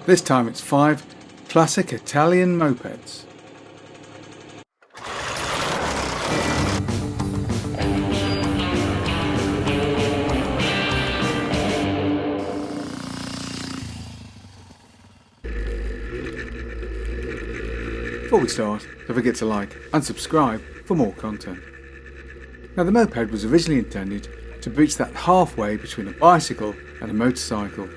This time it's 5 classic Italian mopeds. Before we start, don't forget to like and subscribe for more content. Now, the moped was originally intended to bridge that halfway between a bicycle and a motorcycle,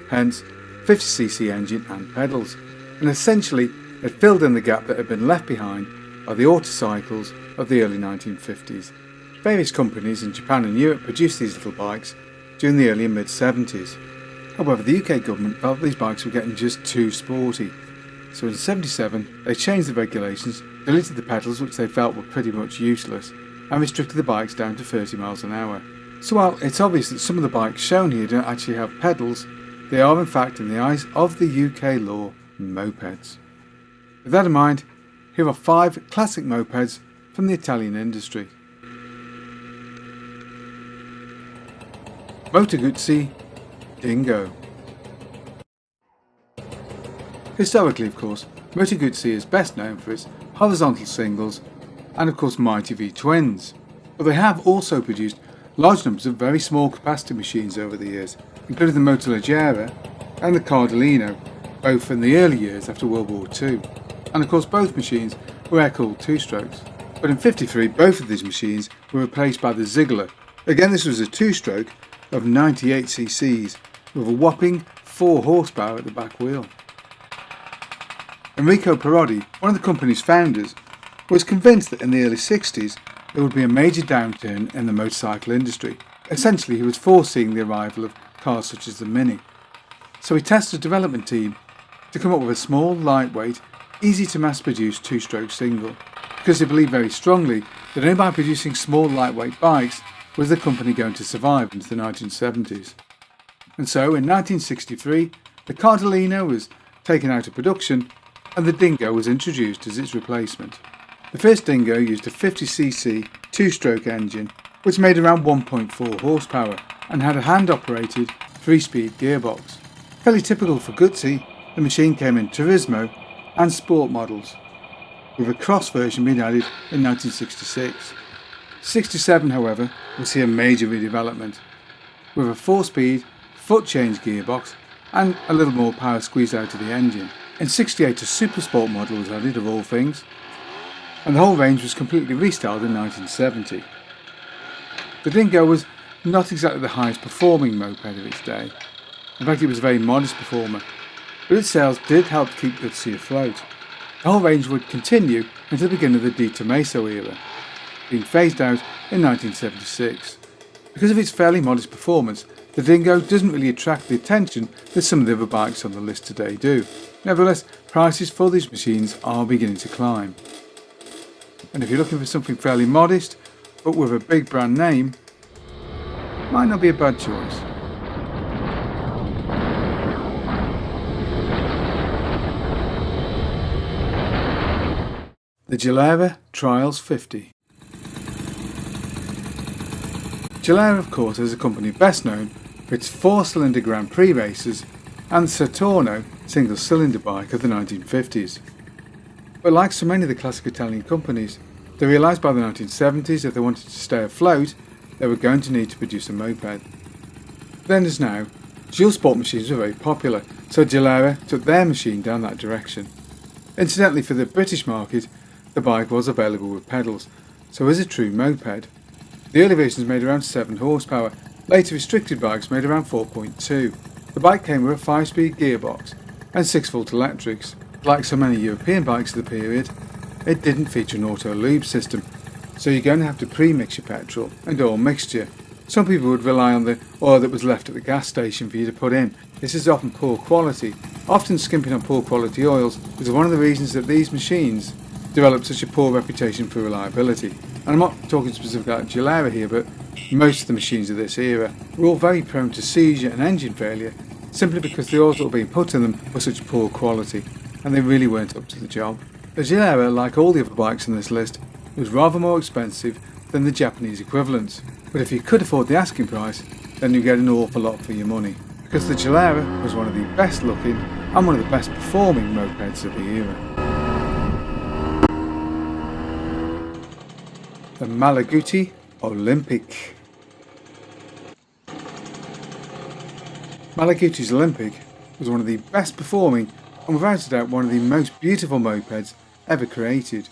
hence 50cc engine and pedals, and essentially it filled in the gap that had been left behind by the autocycles of the early 1950s. Various companies in Japan and Europe produced these little bikes during the early and mid-70s. However, the UK government felt these bikes were getting just too sporty. So in '77 they changed the regulations, deleted the pedals which they felt were pretty much useless, and restricted the bikes down to 30 miles an hour. So while it's obvious that some of the bikes shown here don't actually have pedals, they are in fact, in the eyes of the UK law, mopeds. With that in mind, here are 5 classic mopeds from the Italian industry. MotoGucci Dingo. Historically, of course, MotoGucci is best known for its horizontal singles and of course Mighty V twins, but they have also produced large numbers of very small capacity machines over the years, including the Motoleggera and the Cardellino, both in the early years after World War II, and of course both machines were air-cooled 2-strokes. But in '53 both of these machines were replaced by the Ziegler. Again, this was a 2-stroke of 98cc with a whopping 4 horsepower at the back wheel. Enrico Parodi, one of the company's founders, was convinced that in the early 60s there would be a major downturn in the motorcycle industry. Essentially, he was foreseeing the arrival of cars such as the Mini. So he tasked a development team to come up with a small, lightweight, easy to mass produce 2-stroke single, because he believed very strongly that only by producing small, lightweight bikes was the company going to survive into the 1970s. And so in 1963 the Cardellino was taken out of production and the Dingo was introduced as its replacement. The first Dingo used a 50cc 2-stroke engine which made around 1.4 horsepower and had a hand-operated 3-speed gearbox. Fairly typical for Guzzi, the machine came in Turismo and Sport models, with a cross version being added in 1966. '67, however, will see a major redevelopment, with a 4-speed foot-change gearbox and a little more power squeezed out of the engine. In '68 a Super Sport model was added, of all things, and the whole range was completely restyled in 1970. The Dingo was not exactly the highest performing moped of its day. In fact, it was a very modest performer, but its sales did help keep Guzzi afloat. The whole range would continue until the beginning of the Di Tommaso era, being phased out in 1976. Because of its fairly modest performance, the Dingo doesn't really attract the attention that some of the other bikes on the list today do. Nevertheless, prices for these machines are beginning to climb. And if you're looking for something fairly modest, but with a big brand name, might not be a bad choice. The Delara Trials 50. Delara, of course, is a company best known for its 4-cylinder Grand Prix races and the Saturno single-cylinder bike of the 1950s. But like so many of the classic Italian companies, they realised by the 1970s if they wanted to stay afloat, they were going to need to produce a moped. Then as now, dual sport machines were very popular, so Delara took their machine down that direction. Incidentally, for the British market, the bike was available with pedals, so as a true moped. The early versions made around 7 horsepower, later restricted bikes made around 4.2. The bike came with a 5-speed gearbox and 6-volt electrics. Like so many European bikes of the period, it didn't feature an auto lube system, so you're going to have to pre-mix your petrol and oil mixture. Some people would rely on the oil that was left at the gas station for you to put in. This is often poor quality. Often skimping on poor quality oils was one of the reasons that these machines developed such a poor reputation for reliability. And I'm not talking specifically about Delara here, but most of the machines of this era were all very prone to seizure and engine failure simply because the oils that were being put in them were such poor quality and they really weren't up to the job. The Delara, like all the other bikes on this list, was rather more expensive than the Japanese equivalents, but if you could afford the asking price, then you get an awful lot for your money, because the Delara was one of the best looking and one of the best performing mopeds of the era. The Malaguti Olympic. Malaguti's Olympic was one of the best performing and without a doubt one of the most beautiful mopeds ever created.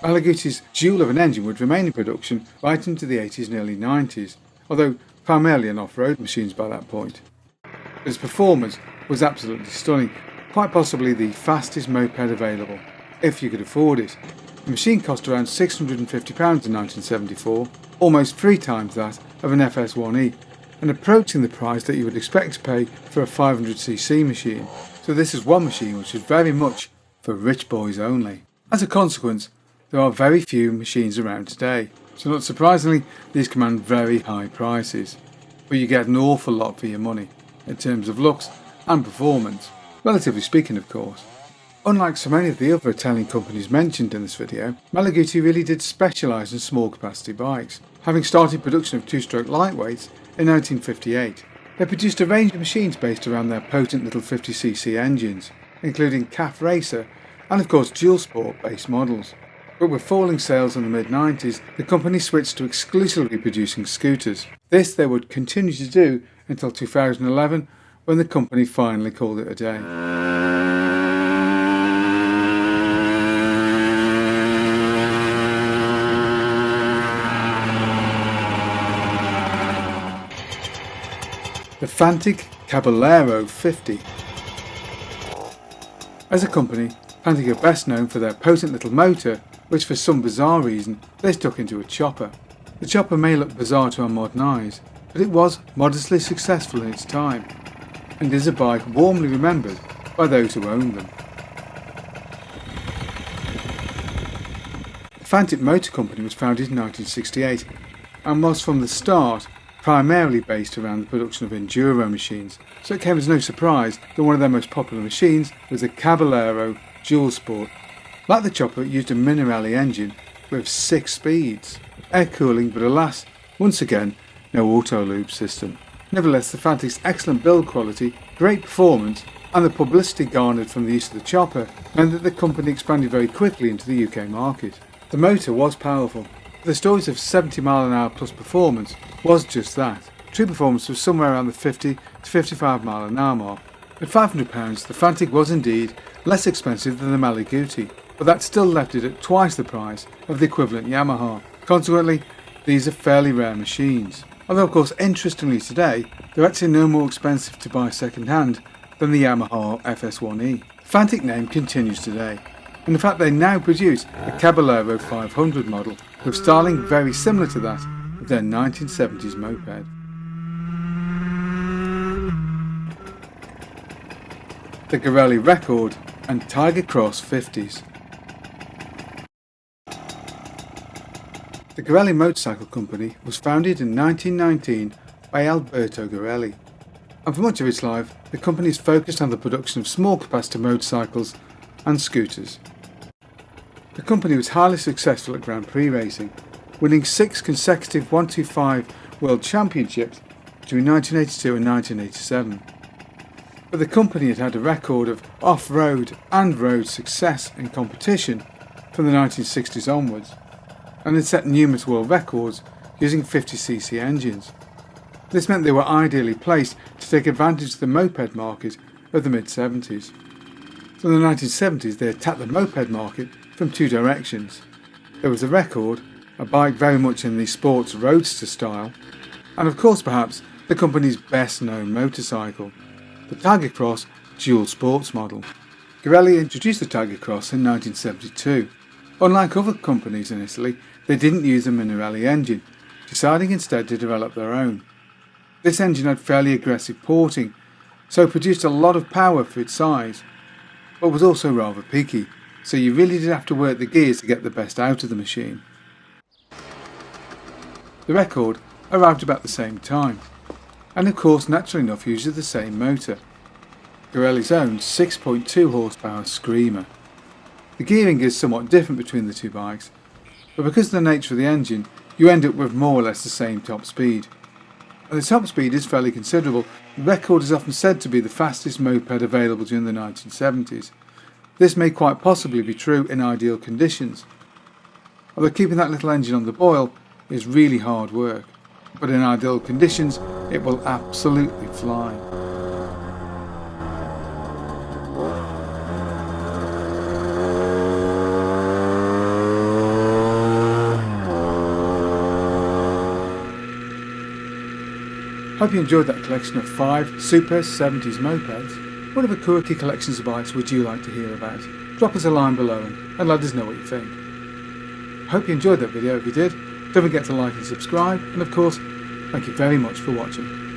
Malaguti's jewel of an engine would remain in production right into the 80s and early 90s, although primarily on off-road machines by that point. But its performance was absolutely stunning, quite possibly the fastest moped available, if you could afford it. The machine cost around £650 in 1974, almost 3 times that of an FS1E, and approaching the price that you would expect to pay for a 500cc machine. So this is one machine which is very much for rich boys only. As a consequence, there are very few machines around today, so not surprisingly these command very high prices, but you get an awful lot for your money, in terms of looks and performance, relatively speaking of course. Unlike so many of the other Italian companies mentioned in this video, Malaguti really did specialise in small capacity bikes. Having started production of two-stroke lightweights in 1958, they produced a range of machines based around their potent little 50cc engines, including CAF Racer and of course dual sport based models. But with falling sales in the mid-90s, the company switched to exclusively producing scooters. This they would continue to do until 2011, when the company finally called it a day. The Fantic Caballero 50. As a company, Fantic are best known for their potent little motor, which for some bizarre reason they stuck into a chopper. The chopper may look bizarre to our modern eyes, but it was modestly successful in its time, and is a bike warmly remembered by those who own them. The Fantic Motor Company was founded in 1968 and was from the start primarily based around the production of enduro machines, so it came as no surprise that one of their most popular machines was the Caballero Dual Sport. Like the chopper, it used a Girelli engine with 6 speeds, air cooling, but alas, once again, no auto lube system. Nevertheless, the Fantic's excellent build quality, great performance, and the publicity garnered from the use of the chopper meant that the company expanded very quickly into the UK market. The motor was powerful. The stories of 70mph plus performance was just that. True performance was somewhere around the 50 to 55mph mark. At £500, the Fantic was indeed less expensive than the Malaguti, but that still left it at twice the price of the equivalent Yamaha. Consequently, these are fairly rare machines. Although of course interestingly today, they're actually no more expensive to buy second hand than the Yamaha FS1E. The Fantic name continues today, and in fact they now produce a Caballero 500 model with styling very similar to that of their 1970s moped. The Girelli Record and Tiger Cross 50s. The Girelli Motorcycle Company was founded in 1919 by Alberto Girelli, and for much of its life the company is focused on the production of small capacity motorcycles and scooters. The company was highly successful at Grand Prix racing, winning 6 consecutive 125 World Championships between 1982 and 1987. But the company had had a record of off-road and road success in competition from the 1960s onwards, and had set numerous world records using 50cc engines. This meant they were ideally placed to take advantage of the moped market of the mid-70s. So in the 1970s they attacked the moped market from 2 directions. There was the Record, a bike very much in the sports roadster style, and of course perhaps the company's best known motorcycle, the Tiger Cross dual sports model. Girelli introduced the Tiger Cross in 1972. Unlike other companies in Italy, they didn't use a Girelli engine, deciding instead to develop their own. This engine had fairly aggressive porting, so it produced a lot of power for its size, but was also rather peaky, so you really did have to work the gears to get the best out of the machine. The Record arrived about the same time, and of course naturally enough uses the same motor, Girelli's own 6.2 horsepower Screamer. The gearing is somewhat different between the two bikes, but because of the nature of the engine you end up with more or less the same top speed. and the top speed is fairly considerable. The record is often said to be the fastest moped available during the 1970s. This may quite possibly be true in ideal conditions, although keeping that little engine on the boil is really hard work, but in ideal conditions it will absolutely fly. Hope you enjoyed that collection of 5 super 70s mopeds. What other quirky collections of bikes would you like to hear about? Drop us a line below and let us know what you think. Hope you enjoyed that video. If you did, don't forget to like and subscribe, and of course, thank you very much for watching.